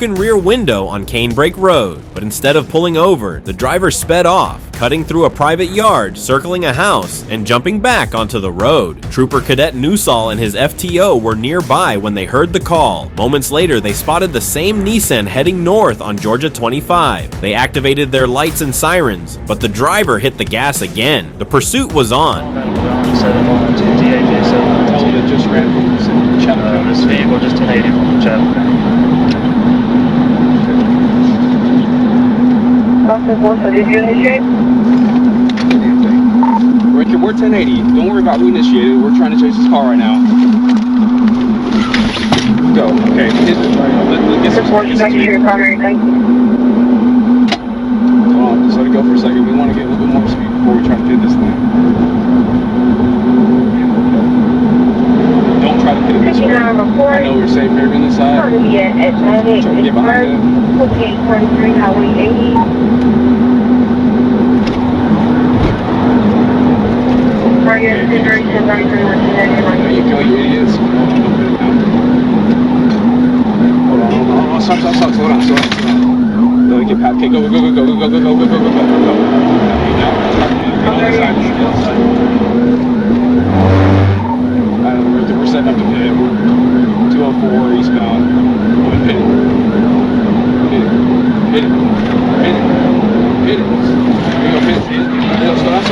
broken rear window on Canebrake Road, but instead of pulling over, the driver sped off, cutting through a private yard, circling a house, and jumping back onto the road. Trooper Cadet Newsall and his FTO were nearby when they heard the call. Moments later, they spotted the same Nissan heading north on Georgia 25. They activated their lights and sirens, but the driver hit the gas again. The pursuit was on. Just ran from Chattanooga. This vehicle just 1080 from Chattanooga. Richard, we're 1080. Don't worry about who initiated. We're trying to chase this car right now. Go. Okay. Hold on. Just let it go for a second. We want to get a little bit more speed before we try to hit this thing. Don't try to hit it this way. I know we're safe here on this side. Try to get behind it. There you go, you idiots. Hold on. Stop. Slow down. Let me get past. Okay, go. Get on the side. We're setting up the pit. 204 eastbound. Hit it. There you go, hit it. Stop.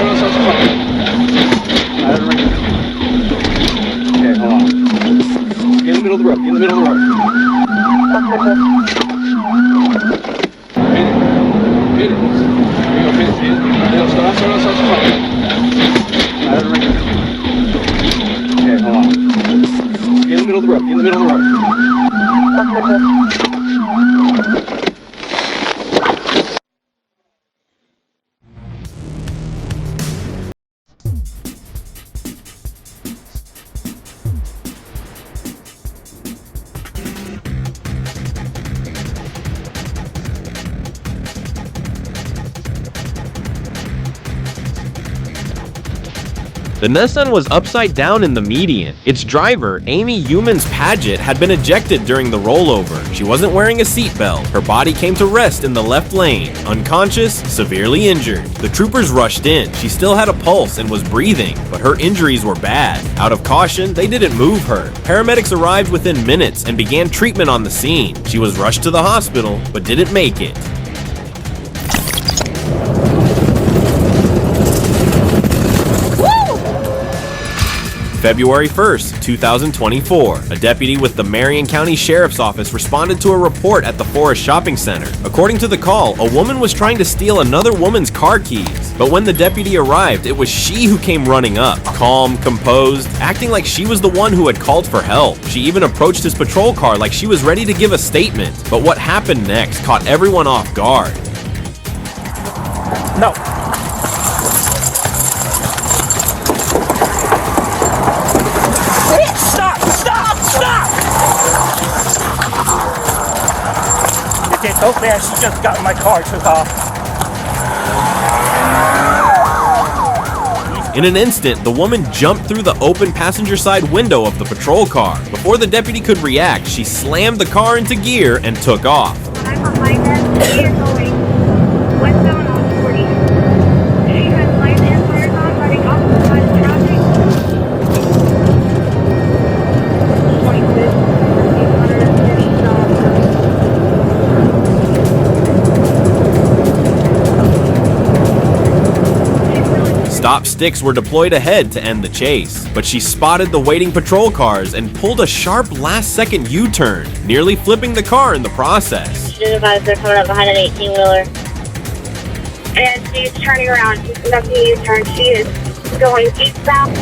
Okay, hold on. Get in the middle of the road. Hit it. There you go, hit it. Stop. Okay, hold on. Get in the middle of the road. The Nissan was upside down in the median. Its driver, Amy Humans Paget, had been ejected during the rollover. She wasn't wearing a seatbelt. Her body came to rest in the left lane, unconscious, severely injured. The troopers rushed in. She still had a pulse and was breathing, but her injuries were bad. Out of caution, they didn't move her. Paramedics arrived within minutes and began treatment on the scene. She was rushed to the hospital, but didn't make it. February 1st, 2024, a deputy with the Marion County Sheriff's Office responded to a report at the Forest Shopping Center. According to the call, a woman was trying to steal another woman's car keys, but when the deputy arrived, it was she who came running up, calm, composed, acting like she was the one who had called for help. She even approached his patrol car like she was ready to give a statement, but what happened next caught everyone off guard. No. It's so fast, she just got in my car, took off. In an instant, the woman jumped through the open passenger side window of the patrol car. Before the deputy could react, she slammed the car into gear and took off. I'm behind her. She is going westbound on 40. She has lights and flares on, running off the side of traffic. 26, 150 south. Stop sticks were deployed ahead to end the chase, but she spotted the waiting patrol cars and pulled a sharp last-second U-turn, nearly flipping the car in the process. She's advised they're coming up behind an 18-wheeler. And she's turning around. She's conducting a U-turn. She is going eastbound.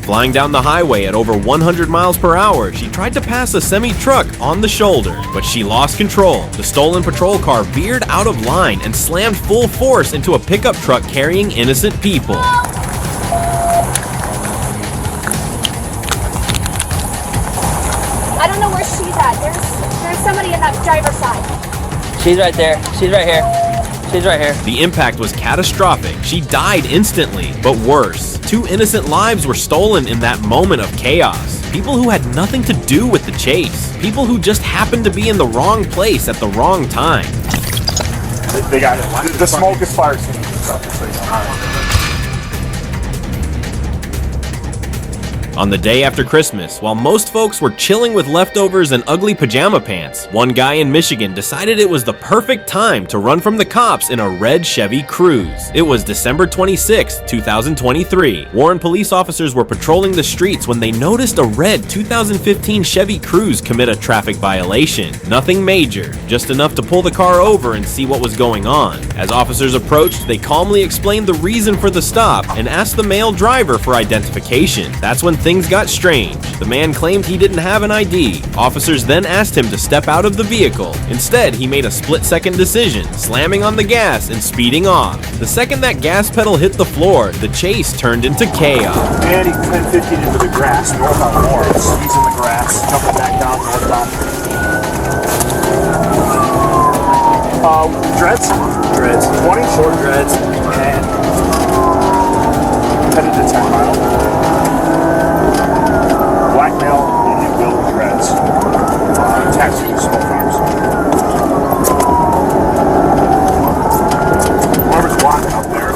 Flying down the highway at over 100 miles per hour, she tried to pass a semi-truck on the shoulder, but she lost control. The stolen patrol car veered out of line and slammed full force into a pickup truck carrying innocent people. I don't know where she's at. There's somebody in that driver's side. She's right there. She's right here. She's right here. The impact was catastrophic. She died instantly, but worse. 2 innocent lives were stolen in that moment of chaos. People who had nothing to do with the chase. People who just happened to be in the wrong place at the wrong time. They got it. The smoke is fire extinguisher. On the day after Christmas, while most folks were chilling with leftovers and ugly pajama pants, one guy in Michigan decided it was the perfect time to run from the cops in a red Chevy Cruze. It was December 26, 2023. Warren police officers were patrolling the streets when they noticed a red 2015 Chevy Cruze commit a traffic violation. Nothing major, just enough to pull the car over and see what was going on. As officers approached, they calmly explained the reason for the stop and asked the male driver for identification. That's when things got strange. The man claimed he didn't have an ID. Officers then asked him to step out of the vehicle. Instead, he made a split-second decision, slamming on the gas and speeding off. The second that gas pedal hit the floor, the chase turned into chaos. And he 10-15 into the grass, north on Lawrence. He's in the grass, jumping back down northbound. Dreads? Dreads. 20 short dreads, and headed to 10 mile. Black male, Indian Bill dreads. Taxi to smoke arms. Whoever's walking up there.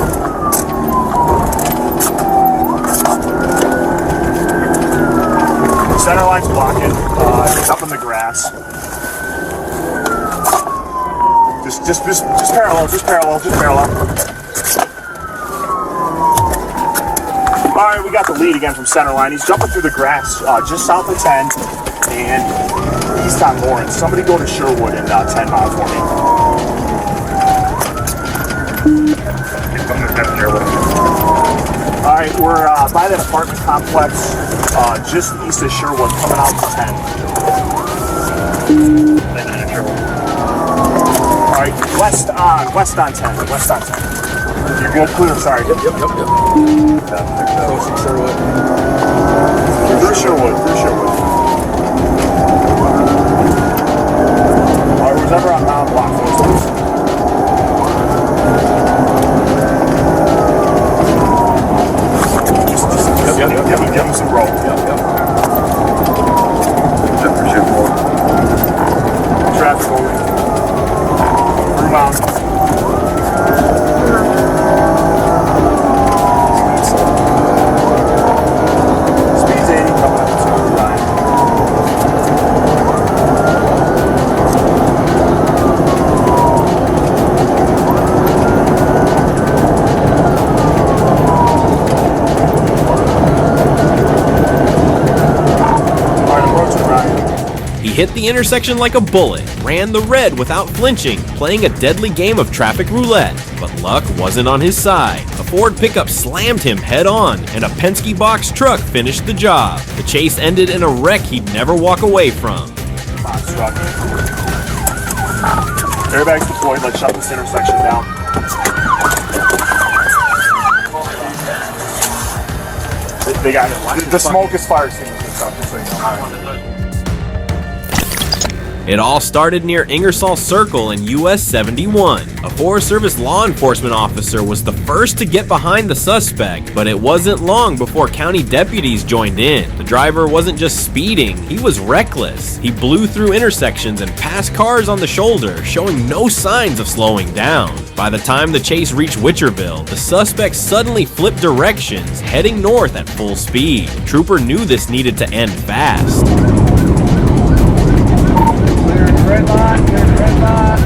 Center line's blocking. It's up in the grass. Just parallel, just parallel. All right, we got the lead again from center line. He's jumping through the grass just south of 10 and east on Lawrence. Somebody go to Sherwood and 10 mile for me. All right, we're by that apartment complex just east of Sherwood, coming out to 10. All right, west on 10. You're good, clear, sorry. Yep. Approaching Sherwood. Through Sherwood. All right, whoever on round block those ones. Give him some roll. Yep. Traffic over. Through mountain. Speed's 80, coming up to 9. He hit the intersection like a bullet, ran the red without flinching, playing a deadly game of traffic roulette. But luck wasn't on his side. A Ford pickup slammed him head on, and a Penske box truck finished the job. The chase ended in a wreck he'd never walk away from. Box truck. Airbags deployed, let's shut this intersection down. They got it. The smoke is fire extinguisher stuff, just so you know. It all started near Ingersoll Circle in US 71. A Forest Service law enforcement officer was the first to get behind the suspect, but it wasn't long before county deputies joined in. The driver wasn't just speeding, he was reckless. He blew through intersections and passed cars on the shoulder, showing no signs of slowing down. By the time the chase reached Witcherville, the suspect suddenly flipped directions, heading north at full speed. The trooper knew this needed to end fast. Red light, red light.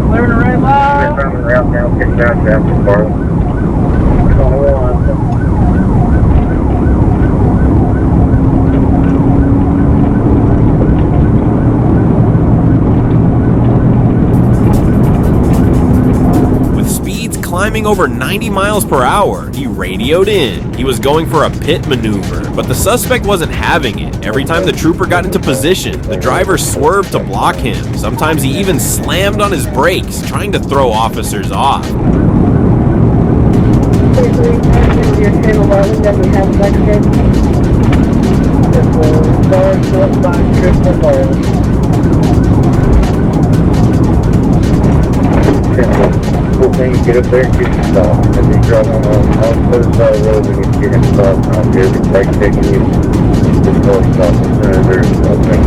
Clearing the red light. climbing over 90 miles per hour. He radioed in. He was going for a pit maneuver, but the suspect wasn't having it. Every time the trooper got into position, the driver swerved to block him. Sometimes he even slammed on his brakes, trying to throw officers off. Get up there and get yourself. As you drive on the other side of the road, we need to get him stopped. Out here, the bike taking you. Just go stop as soon as there's nothing.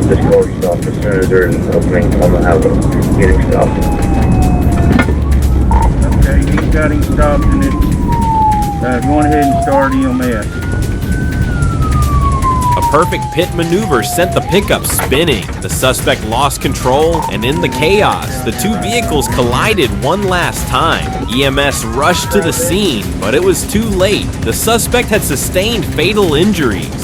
Just go stop as soon as there's an opening on the highway. Get him stopped. Okay, he's got him stopped and it's going ahead and start EMS. A perfect pit maneuver sent the pickup spinning. The suspect lost control, and in the chaos, the two vehicles collided one last time. EMS rushed to the scene, but it was too late. The suspect had sustained fatal injuries.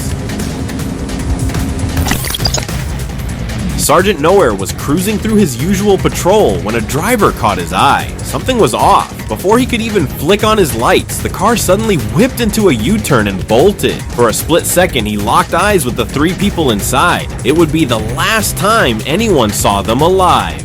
Sergeant Nowhere was cruising through his usual patrol when a driver caught his eye. Something was off. Before he could even flick on his lights, the car suddenly whipped into a U-turn and bolted. For a split second, he locked eyes with the three people inside. It would be the last time anyone saw them alive.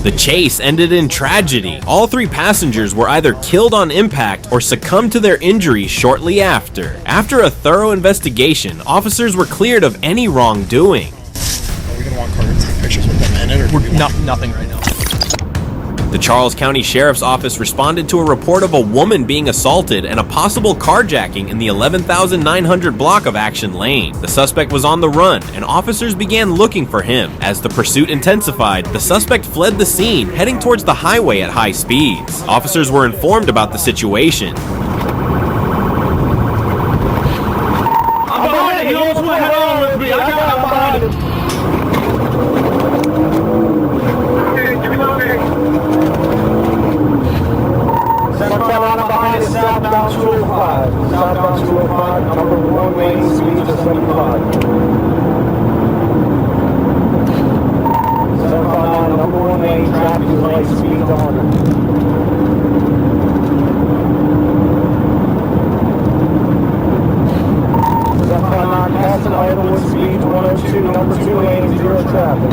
The chase ended in tragedy. All three passengers were either killed on impact or succumbed to their injuries shortly after. After a thorough investigation, officers were cleared of any wrongdoing. Are we gonna want cards, pictures with them in it, or Nothing right now. The Charles County Sheriff's Office responded to a report of a woman being assaulted and a possible carjacking in the 11,900 block of Action Lane. The suspect was on the run, and officers began looking for him. As the pursuit intensified, the suspect fled the scene, heading towards the highway at high speeds. Officers were informed about the situation. Southbound 205. Southbound 205, number 1 lane, speed to 75. 759, number 1 lane, traffic is light, speed to 100. 759, passing Idlewood, speed to 102, number 2 lane, 0 traffic.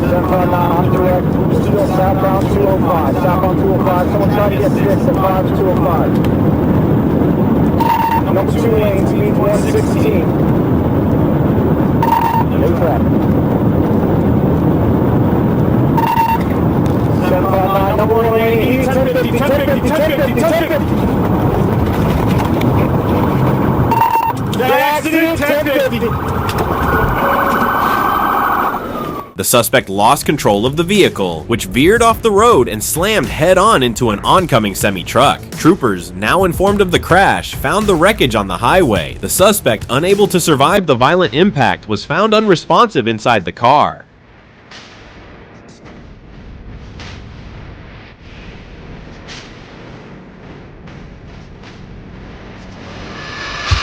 759 on direct, southbound 205, southbound 205, someone try to get 6 at 5205. Number 2 lane, speed 116. No traffic. 759, number 1 lane, 1050, 1050, 1050, 1050. The accident, 1050. The suspect lost control of the vehicle, which veered off the road and slammed head-on into an oncoming semi-truck. Troopers, now informed of the crash, found the wreckage on the highway. The suspect, unable to survive the violent impact, was found unresponsive inside the car.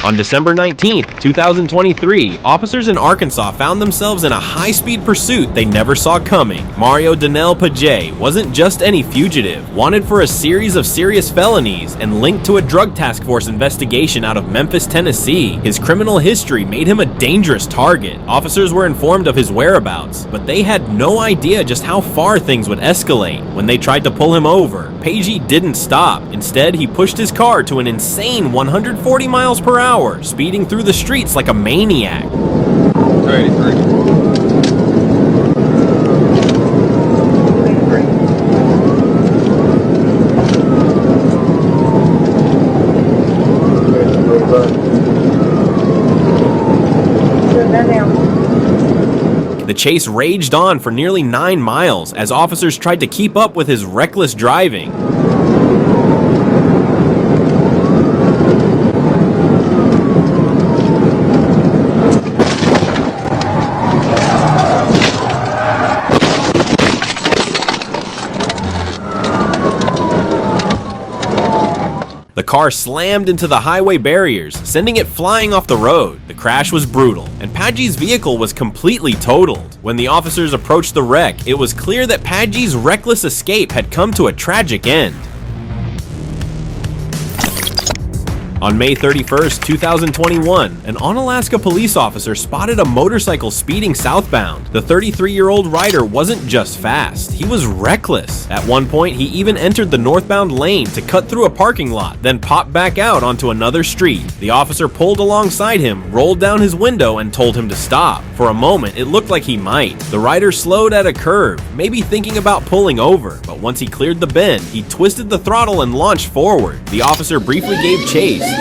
On December 19, 2023, officers in Arkansas found themselves in a high-speed pursuit they never saw coming. Mario Danell Paget wasn't just any fugitive, wanted for a series of serious felonies and linked to a drug task force investigation out of Memphis, Tennessee. His criminal history made him a dangerous target. Officers were informed of his whereabouts, but they had no idea just how far things would escalate. When they tried to pull him over, Paget didn't stop. Instead, he pushed his car to an insane 140 miles per hour, speeding through the streets like a maniac. 83. The chase raged on for nearly 9 miles as officers tried to keep up with his reckless driving. The car slammed into the highway barriers, sending it flying off the road. The crash was brutal, and Paget's vehicle was completely totaled. When the officers approached the wreck, it was clear that Paget's reckless escape had come to a tragic end. On May 31st, 2021, an Onalaska police officer spotted a motorcycle speeding southbound. The 33-year-old rider wasn't just fast, he was reckless. At one point, he even entered the northbound lane to cut through a parking lot, then popped back out onto another street. The officer pulled alongside him, rolled down his window, and told him to stop. For a moment, it looked like he might. The rider slowed at a curve, maybe thinking about pulling over, but once he cleared the bend, he twisted the throttle and launched forward. The officer briefly gave chase.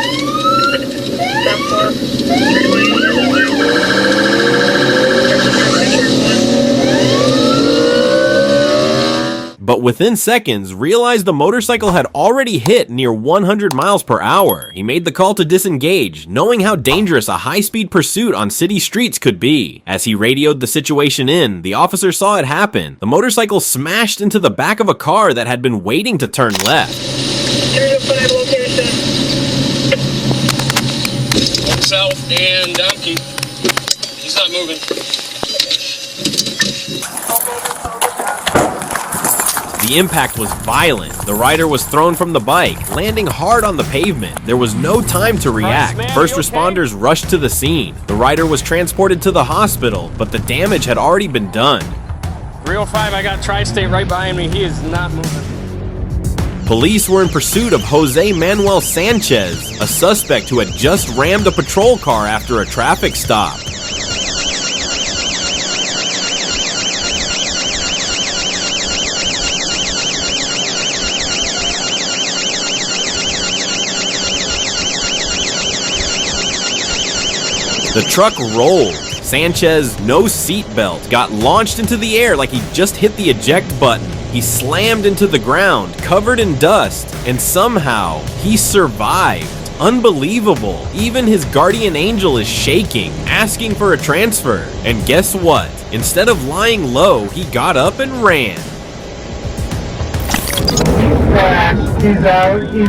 But within seconds, realized the motorcycle had already hit near 100 miles per hour. He made the call to disengage, knowing how dangerous a high-speed pursuit on city streets could be. As he radioed the situation in, the officer saw it happen. The motorcycle smashed into the back of a car that had been waiting to turn left. 3 to 5 location. Look south and down key. He's not moving. The impact was violent. The rider was thrown from the bike, landing hard on the pavement. There was no time to react. First responders rushed to the scene. The rider was transported to the hospital, but the damage had already been done. 305, I got Tri-State right behind me. He is not moving. Police were in pursuit of Jose Manuel Sanchez, a suspect who had just rammed a patrol car after a traffic stop. The truck rolled. Sanchez, no seatbelt, got launched into the air like he just hit the eject button. He slammed into the ground, covered in dust, and somehow he survived. Unbelievable. Even his guardian angel is shaking, asking for a transfer. And guess what? Instead of lying low, he got up and ran. He's out. He's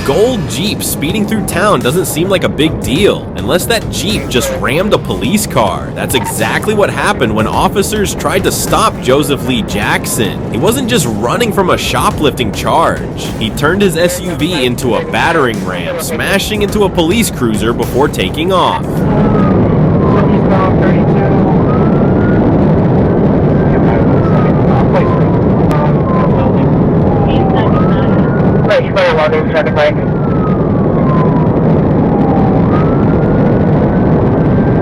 A gold Jeep speeding through town doesn't seem like a big deal, unless that Jeep just rammed a police car. That's exactly what happened when officers tried to stop Joseph Lee Jackson. He wasn't just running from a shoplifting charge. He turned his SUV into a battering ram, smashing into a police cruiser before taking off. Traffic light.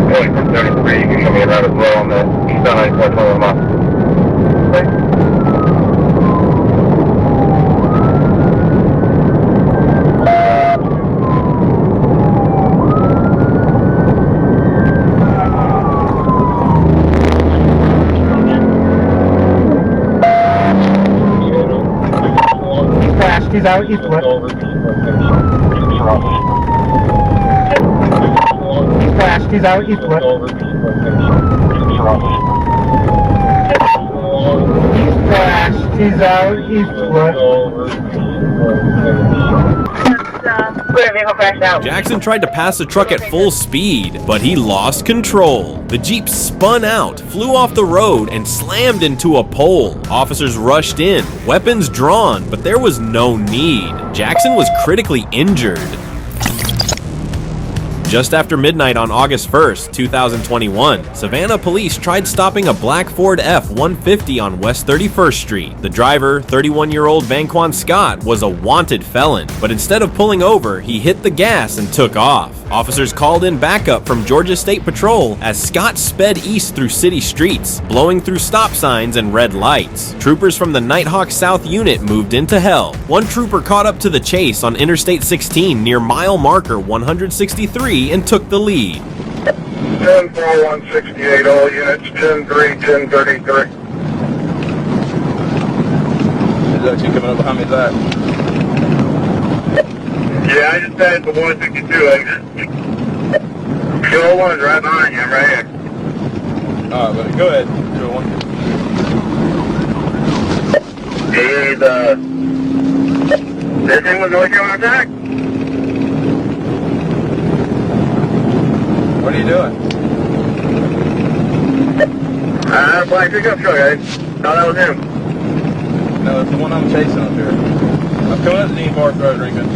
Going from 33, you can show me around as well on the eastbound 94 total mile. He's out. He's what? He's flashed. He's out. He's what? He's flashed. He's out. He's what? Vehicle crashed out. Jackson tried to pass the truck at full speed, but he lost control. The Jeep spun out, flew off the road, and slammed into a pole. Officers rushed in, weapons drawn, but there was no need. Jackson was critically injured. Just after midnight on August 1st, 2021, Savannah police tried stopping a black Ford F-150 on West 31st Street. The driver, 31-year-old Vanquan Scott, was a wanted felon, but instead of pulling over, he hit the gas and took off. Officers called in backup from Georgia State Patrol as Scott sped east through city streets, blowing through stop signs and red lights. Troopers from the Nighthawk South unit moved in to help. One trooper caught up to the chase on Interstate 16 near mile marker 163 and took the lead. 10-4-168, all units, 10-3, 10-33. Is that you coming up behind me, Zach? Yeah, I just passed the 162 exit. 201's right behind you, I'm right here. Alright, buddy, go ahead. 201. This thing was north on attack? What are you doing? Black pickup truck, I thought that was him. No, it's the one I'm chasing up here. I'm coming up the Dean Park Road, Rincon.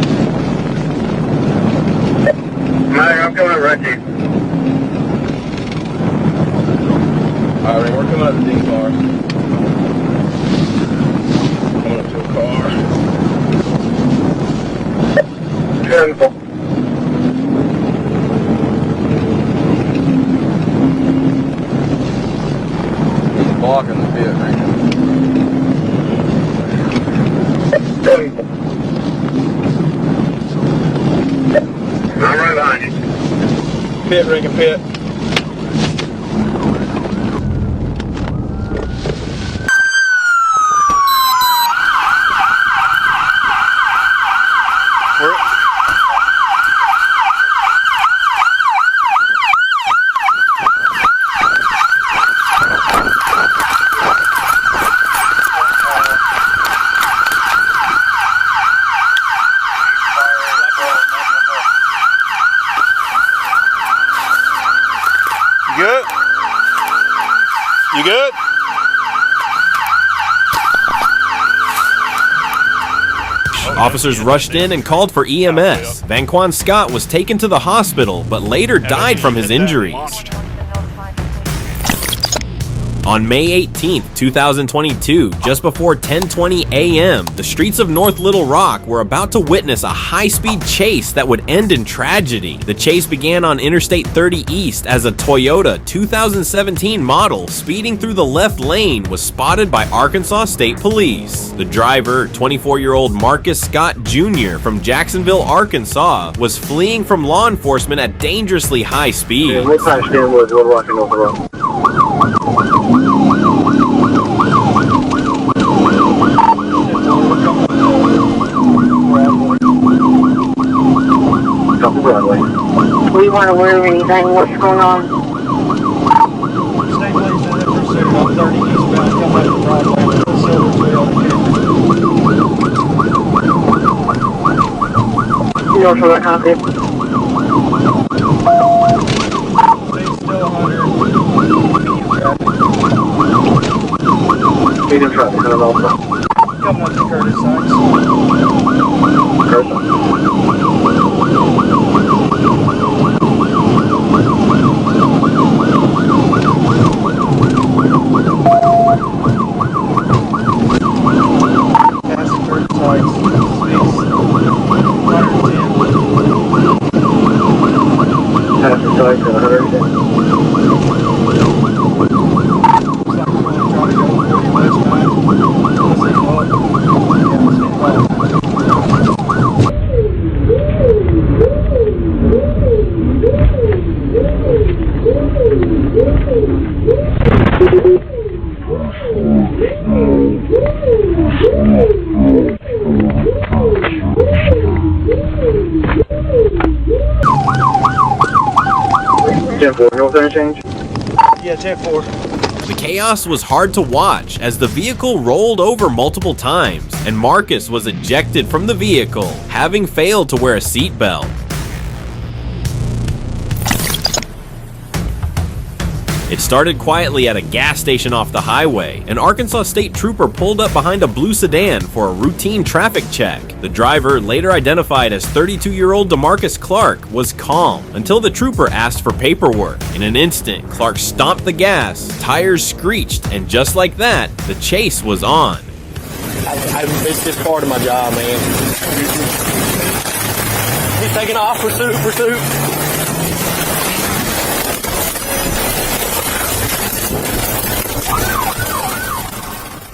I'm coming up right to you. Alright, we're coming up to Dean Park. Coming up to a car. 10-4. Blocking the pit, Rincon. I'm right behind you. Pit, Rincon, pit. Good? You good? Officers rushed in and called for EMS. Vanquan Scott was taken to the hospital, but later died from his injuries. On May 18, 2022, just before 10:20 a.m., the streets of North Little Rock were about to witness a high-speed chase that would end in tragedy. The chase began on Interstate 30 East as a Toyota 2017 model speeding through the left lane was spotted by Arkansas State Police. The driver, 24-year-old Marcus Scott Jr. from Jacksonville, Arkansas, was fleeing from law enforcement at dangerously high speed. Yeah, we crashed in with Little Rock and North Road. We weren't aware of anything. What's going on? Stay please in the pursuit on 30 eastbound, come up the Broadway to the Silver Trail. You know for that concept? Speed still 100. Medium traffic, and also. Coming up to Curtis Sykes. Change? Yeah, 10-4. The chaos was hard to watch as the vehicle rolled over multiple times, and Marcus was ejected from the vehicle, having failed to wear a seatbelt. It started quietly at a gas station off the highway. An Arkansas State Trooper pulled up behind a blue sedan for a routine traffic check. The driver, later identified as 32-year-old DeMarcus Clark, was calm until the trooper asked for paperwork. In an instant, Clark stomped the gas, tires screeched, and just like that, the chase was on. It's just part of my job, man. He's taking off. Pursuit.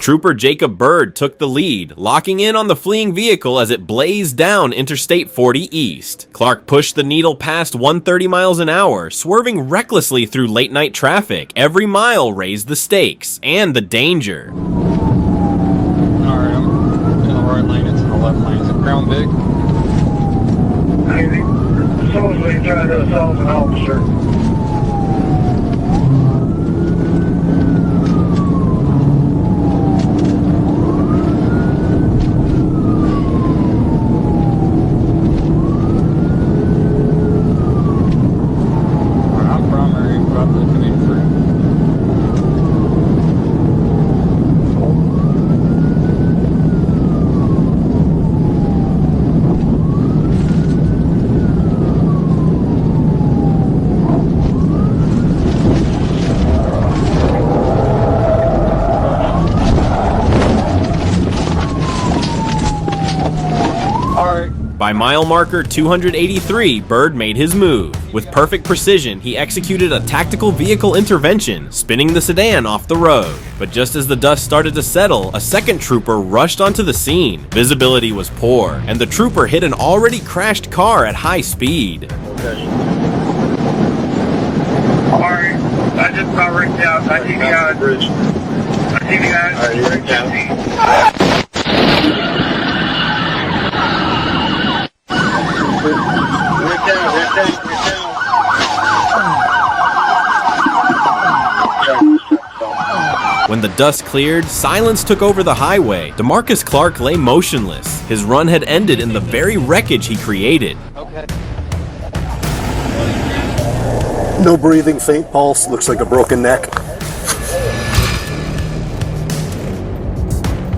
Trooper Jacob Bird took the lead, locking in on the fleeing vehicle as it blazed down Interstate 40 East. Clark pushed the needle past 130 miles an hour, swerving recklessly through late-night traffic. Every mile raised the stakes and the danger. Alright, I'm in the right lane, it's in the left lane. Is it Crown Vic? Supposedly trying to assault an officer. By mile marker 283, Bird made his move. With perfect precision, he executed a tactical vehicle intervention, spinning the sedan off the road. But just as the dust started to settle, a second trooper rushed onto the scene. Visibility was poor, and the trooper hit an already crashed car at high speed. Alright, I just about rigged out. I see the out. I see the out. Alright, you rigged out. When the dust cleared, silence took over the highway. DeMarcus Clark lay motionless. His run had ended in the very wreckage he created. No breathing, faint pulse, looks like a broken neck.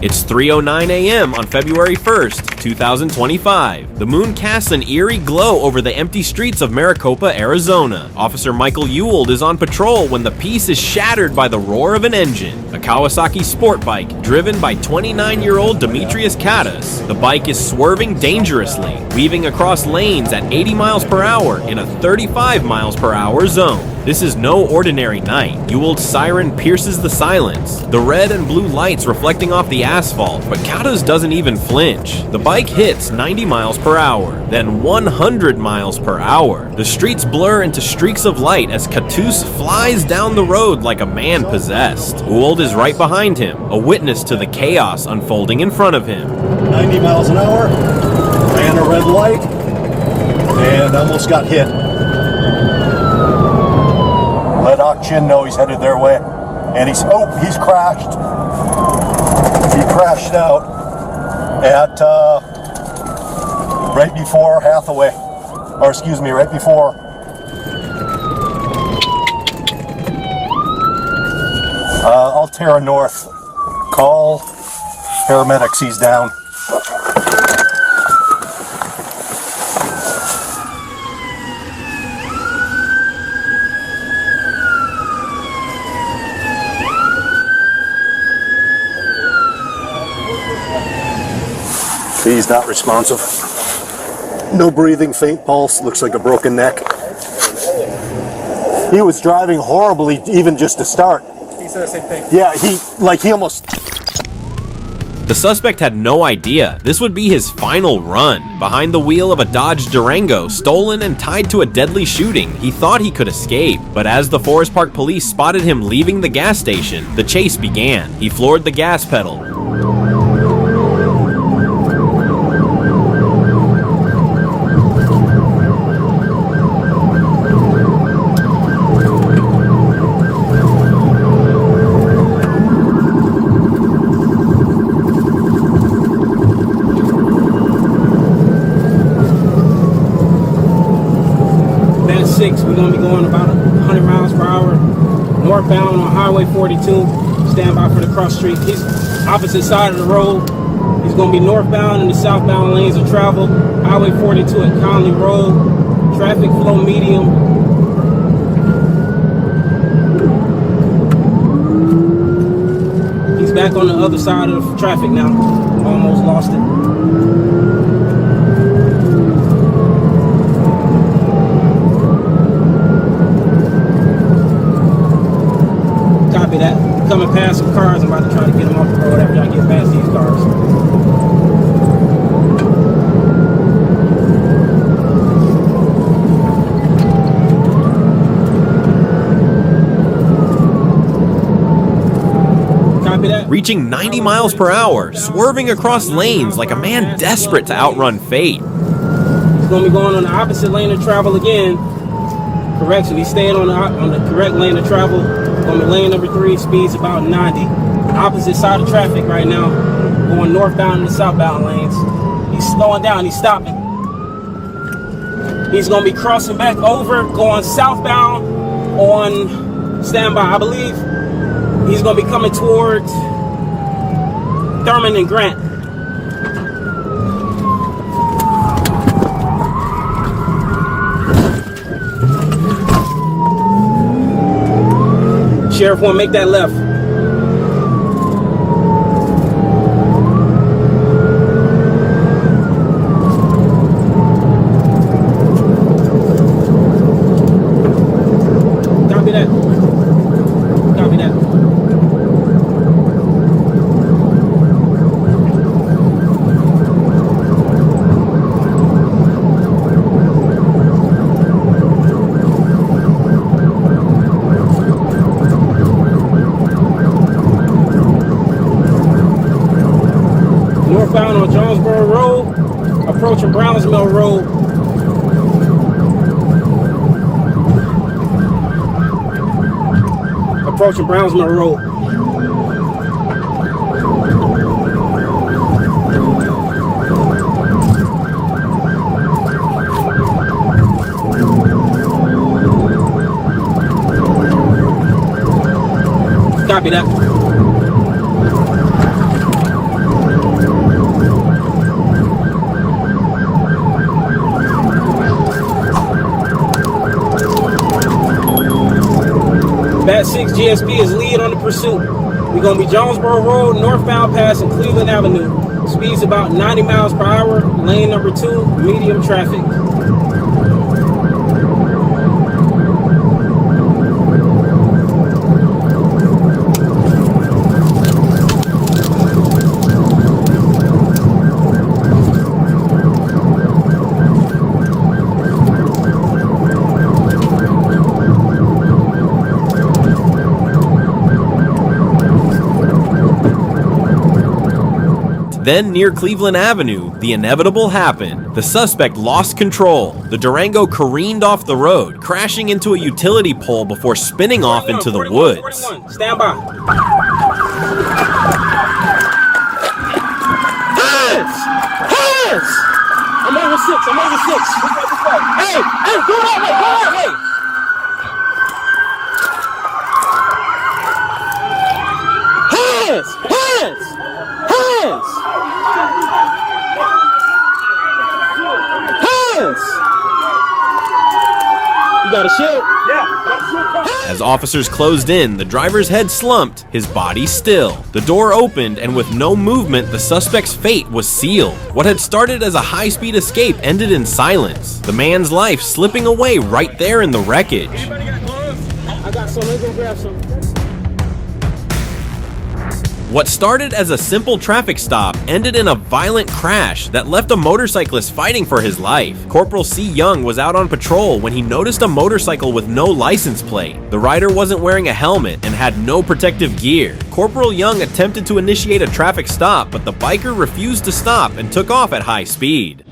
It's 3:09 a.m. on February 1st, 2025. The moon casts an eerie glow over the empty streets of Maricopa, Arizona. Officer Michael Ewald is on patrol when the peace is shattered by the roar of an engine. A Kawasaki sport bike driven by 29-year-old Demetrius Caddis. The bike is swerving dangerously, weaving across lanes at 80 miles per hour in a 35 miles per hour zone. This is no ordinary night. Ewald's siren pierces the silence, the red and blue lights reflecting off the asphalt, but Caddis doesn't even flinch. The bike hits 90 miles per hour, then 100 miles per hour. The streets blur into streaks of light as Caddis flies down the road like a man possessed. Ewald is right behind him, a witness to the chaos unfolding in front of him. 90 miles an hour, ran a red light, and almost got hit. Let Ock Chin know he's headed their way. And he's crashed. He crashed out at right before Hathaway, or excuse me, right before Altera North. Call paramedics, he's down. He's not responsive. No breathing, faint pulse, looks like a broken neck. He was driving horribly even just to start. He said the same thing. Yeah, he almost... The suspect had no idea this would be his final run. Behind the wheel of a Dodge Durango, stolen and tied to a deadly shooting, he thought he could escape. But as the Forest Park police spotted him leaving the gas station, the chase began. He floored the gas pedal. 6. We're going to be going about 100 miles per hour northbound on Highway 42. Stand by for the cross street. He's opposite side of the road. He's going to be northbound in the southbound lanes of travel. Highway 42 at Conley Road. Traffic flow medium. He's back on the other side of the traffic now. Almost lost it. Copy that. Coming past some cars. I'm about to try to get them off the road after I get past these cars. Reaching 90 miles per hour, swerving across lanes like a man desperate to outrun fate. He's going to be going on the opposite lane of travel again. Correction, he's staying on the correct lane of travel. On the lane number 3, speeds about 90. Opposite side of traffic right now, going northbound in the southbound lanes. He's slowing down, he's stopping. He's going to be crossing back over, going southbound on standby. I believe he's going to be coming towards Thurman and Grant. Sheriff won't make that left. Copy that. Copy that. Northbound on Jonesboro Road, approaching Brownsville Road. Approaching Brownsville Road. Copy that. Bat 6 GSP is lead on the pursuit. We're going to be Jonesboro Road, northbound passing Cleveland Avenue. Speeds about 90 miles per hour. Lane number 2, medium traffic. Then, near Cleveland Avenue, the inevitable happened. The suspect lost control. The Durango careened off the road, crashing into a utility pole before spinning off into the woods. 41. Stand by. Hands! Hands! I'm over 6. I'm over 6. Hey! Hey! Go that way! Go that way! Hands! Hands! Hands! Hands! You got a shield? Yeah. As officers closed in, the driver's head slumped, his body still. The door opened, and with no movement, the suspect's fate was sealed. What had started as a high-speed escape ended in silence, the man's life slipping away right there in the wreckage. Anybody got gloves? I got some. Let's go grab some. What started as a simple traffic stop ended in a violent crash that left a motorcyclist fighting for his life. Corporal C. Young was out on patrol when he noticed a motorcycle with no license plate. The rider wasn't wearing a helmet and had no protective gear. Corporal Young attempted to initiate a traffic stop, but the biker refused to stop and took off at high speed.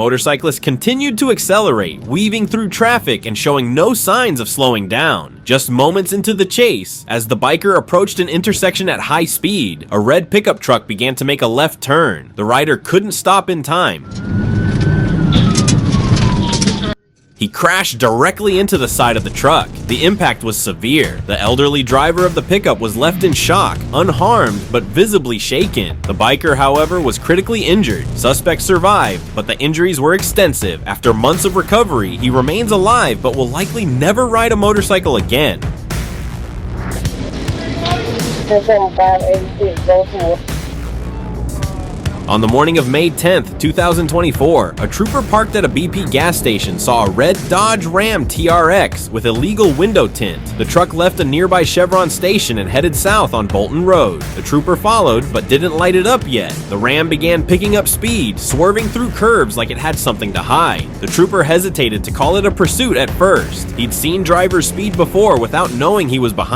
motorcyclist continued to accelerate, weaving through traffic and showing no signs of slowing down. Just moments into the chase, as the biker approached an intersection at high speed, a red pickup truck began to make a left turn. The rider couldn't stop in time. He crashed directly into the side of the truck. The impact was severe. The elderly driver of the pickup was left in shock, unharmed but visibly shaken. The biker, however, was critically injured. Suspect survived, but the injuries were extensive. After months of recovery, he remains alive but will likely never ride a motorcycle again. On the morning of May 10th, 2024, a trooper parked at a BP gas station saw a red Dodge Ram TRX with illegal window tint. The truck left a nearby Chevron station and headed south on Bolton Road. The trooper followed, but didn't light it up yet. The Ram began picking up speed, swerving through curbs like it had something to hide. The trooper hesitated to call it a pursuit at first. He'd seen drivers speed before without knowing he was behind